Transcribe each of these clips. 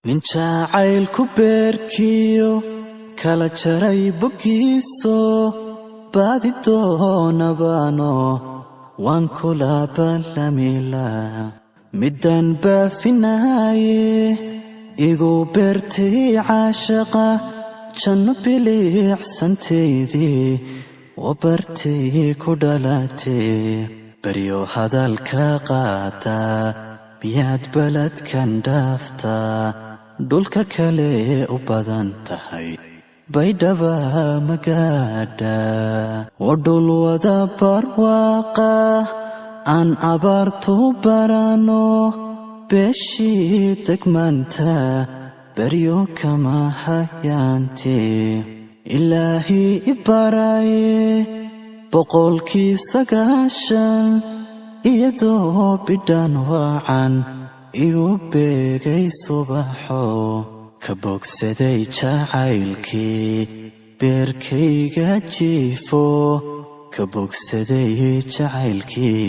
nin jacaylku beerkiyo kala jaray boggiiso baadi doonabaano waan kula ballamila midaan baafinaaye igu beertay caashaqa janno biliicsantaydii oo bartay ku dhalatee baryo hadalka qaadaa miyaad baladkan dhaaftaa dhulka kale u badan tahay baydhaba magaadha oo dhul wada barwaaqa aan abaartu barano beeshii degmanta baryo kama hayaantee ilaahii ibaraye boqolkii 9 iyadoo bidhaan waacan igu beegay subaxo ka bogsaday jacaylkii beerkayga jiifo ka bogsaday jacaylkii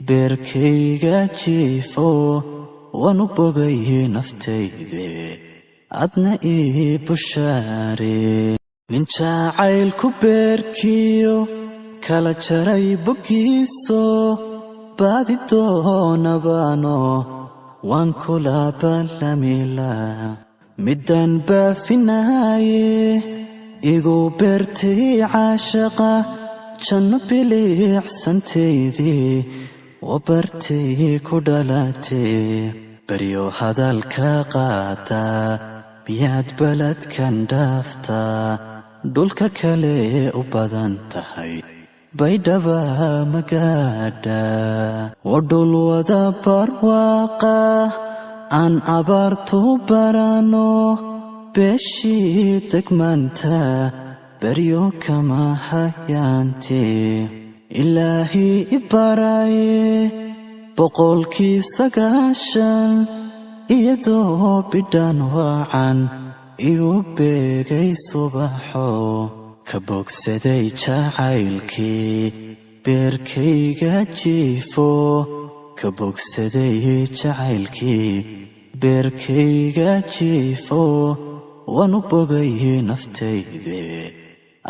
beerkayga jiifo waanu bogay naftayde adna ii bushaare nin jacaylku beerkiyo kala jaray boggiiso baadi doonabaano waan kula ballamila midaan baafinaaye igu beertay caashaqa janno biliicsantaydii oo bartay ku dhalatee baryo hadalka qaadaa miyaad baladkan dhaaftaa dhulka kale u badan tahay baydhaba magaadha oo dhul wada barwaaqa aan abaartu barano beeshii degmanta baryo kama hayaantee ilaahii ibaraye boqolkii 9 iyadoo bidhaan waacan igu beegay subaxo ka bogsaday jacaylkii beerkayga jiifo ka bogsaday jacaylkii beerkayga jiifo waanu bogay naftayde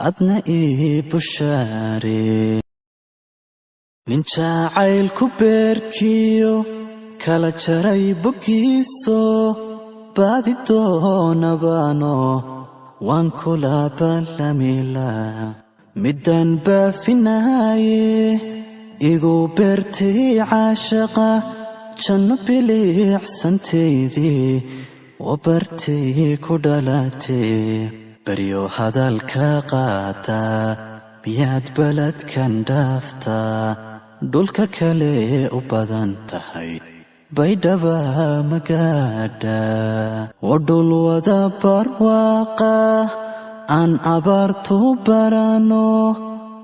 adna ii bushaare nin jacaylku beerkiyo kala jaray boggiiso baadi doonabaano waan kula ballamila midaan baafinaaye igu beertay caashaqa janno biliicsantaydii oo bartay ku dhalatee baryo hadalka qaadaa miyaad baladkan dhaaftaa dhulka kale u badan tahay baydhaba magaadha oo dhul wada barwaaqa aan abaartu barano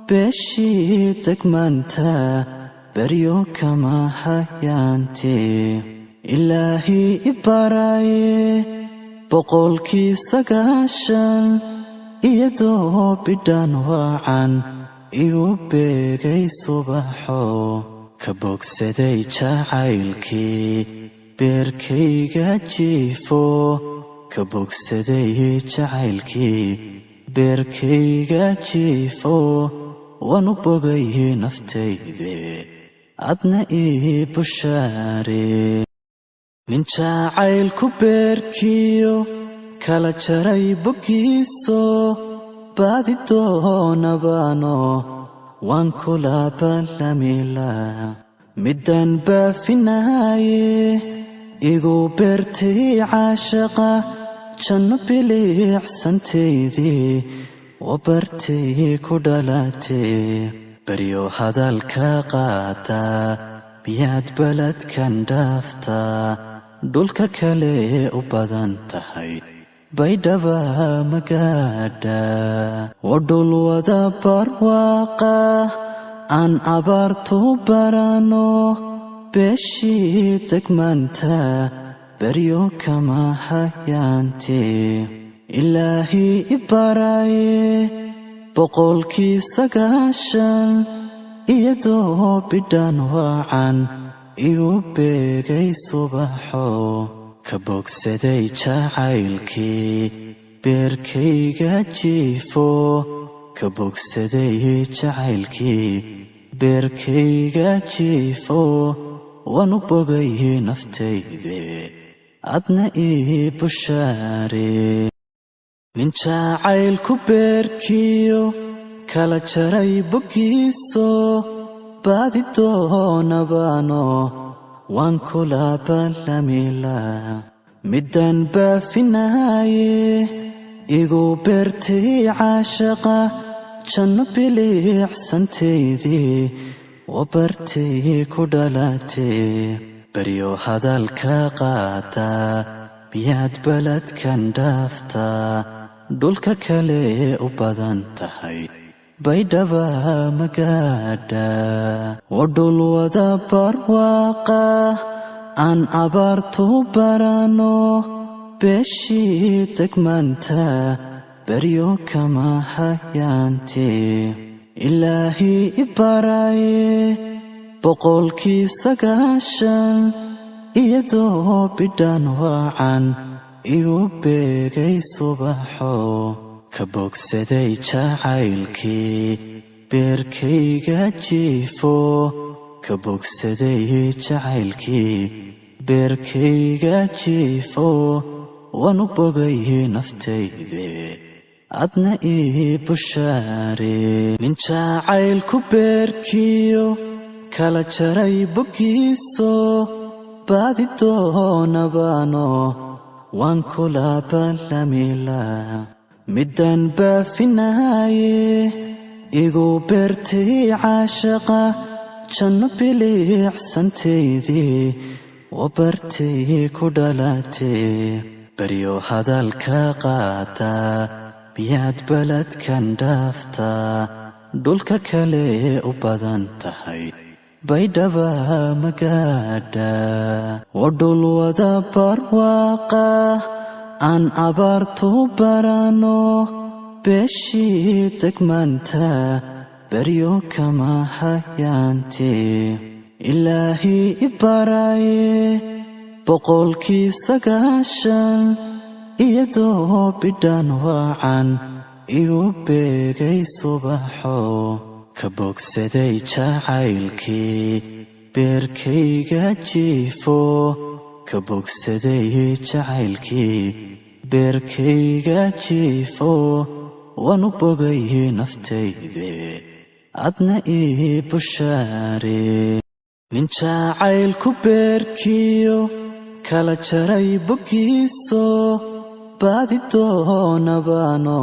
beeshii degmanta baryo kama hayaantee ilaahii ibaraye boqolkii 9 iyadoo bidhaan waacan igu beegay subaxo ka bogsaday jacaylkii beerkayga jiifo ka bogsaday jacaylkii beerkayga jiifo waanu bogay naftayde adna ii bushaare nin jacaylku beerkiyo kala jaray boggiiso baadi doonabaano waan kula ballamila midaan baafinaaye igu beertay caashaqa janno biliicsantaydii oo bartay ku dhalatee baryo hadalka qaadaa miyaad baladkan dhaaftaa dhulka kale u badan tahay baydhaba magaadha oo dhul wada barwaaqa aan abaartu barano beeshii degmanta baryo kama hayaantee ilaahii ibaraye boqolkii 9 iyadoo bidhaan waacan igu beegay subaxo ka bogsaday jacaylkii beerkayga jiifo ka bogsaday jacaylkii beerkayga jiifo waanu bogay naftayde adna ii bushaare nin jacaylku beerkiyo kala jaray boggiiso baadi doonabaano waan kula ballamila midaan baafinaaye igu beertay caashaqa janno biliicsantaydii wabartay ku dhalatee baryo hadalka qaata miyaad baladkan dhaaftaa dhulka kale u badan tahay baydhaba magaadha waa dhul wada barwaaqa aan abaartu barano beeshii degmaanta baryo kama hayaantee ilaahii i baraye 9 iyadoo bidhaan waacan igu beegay subaxo ka bogsaday jacaylkii beerkayga jiifo ka bogsaday jacaylkii beerkayga jiifo waanu bogay naftayde adna ii bushaare nin jacaylku beerkiyo kala jaray boggiiso baadi doonabaano waan kula ballamila midaan baafinaaye igu beertay caashaqa janno biliicsantaydii wabartay ku dhalatee baryo hadalka qaata miyaad baladkan dhaaftaa dhulka kale u badan tahay baydhaba magaadha waa dhul wada barwaaqa aan abaartu barano beeshii degmaanta baryo kama hayaantee ilaahii i baraye 9 iyadoo bidhaan waacan igu beegay subaxo ka bogsaday jacaylkii beerkayga jiifo ka bogsaday jacaylkii beerkayga jiifo waanu bogay naftayde adna ii bushaare nin jacaylku beerkiyo kala jaray boggiiso baadi doonabaano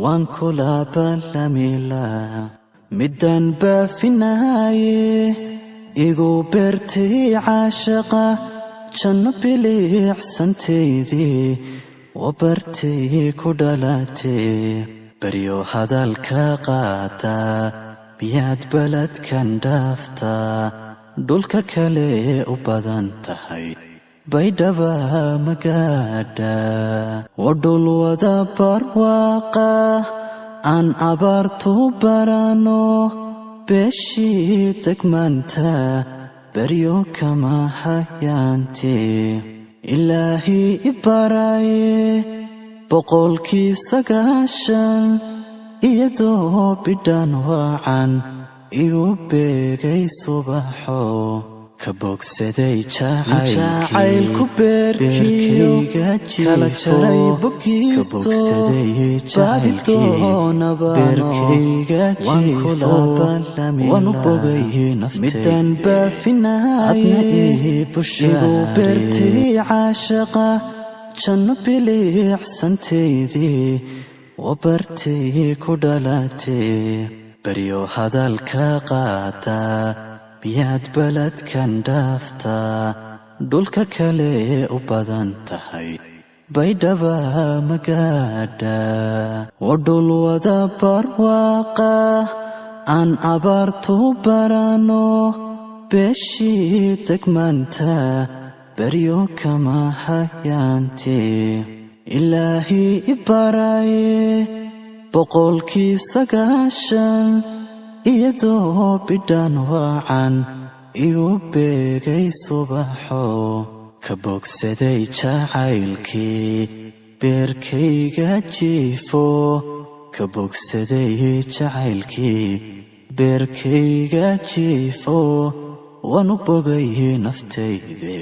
waan kula ballamila midaan baafinaaye igu beertay caashaqa janno biliicsantaydii wabartay ku dhalatee baryo hadalka qaata miyaad baladkan dhaaftaa dhulka kale u badan tahay baydhaba magaadha waa dhul wada barwaaqa aan abaartu barano beeshii degmaanta baryo kama hayaantee ilaahii i baraye 9 iyadoo bidhaan waacan igu beegay subaxo ka bogsaday jacaylku beerkiyo kala jaray boggiiso baadi doonabaano waan kula ballamila waanu bogay midaan baafinaaye igu beertay caashaqa janno biliicsantaydii wabartay ku dhalatee baryo hadalka qaata miyaad baladkan dhaaftaa dhulka kale u badan tahay baydhaba magaadha waa dhul wada barwaaqa aan abaartu barano beeshii degmaanta baryo kama hayaantee ilaahii i baraye 9 iyadoo bidhaan waacan igu beegay subaxo ka bogsaday jacaylkii beerkayga jiifo ka bogsaday jacaylkii beerkayga jiifo waan u bogay naftayde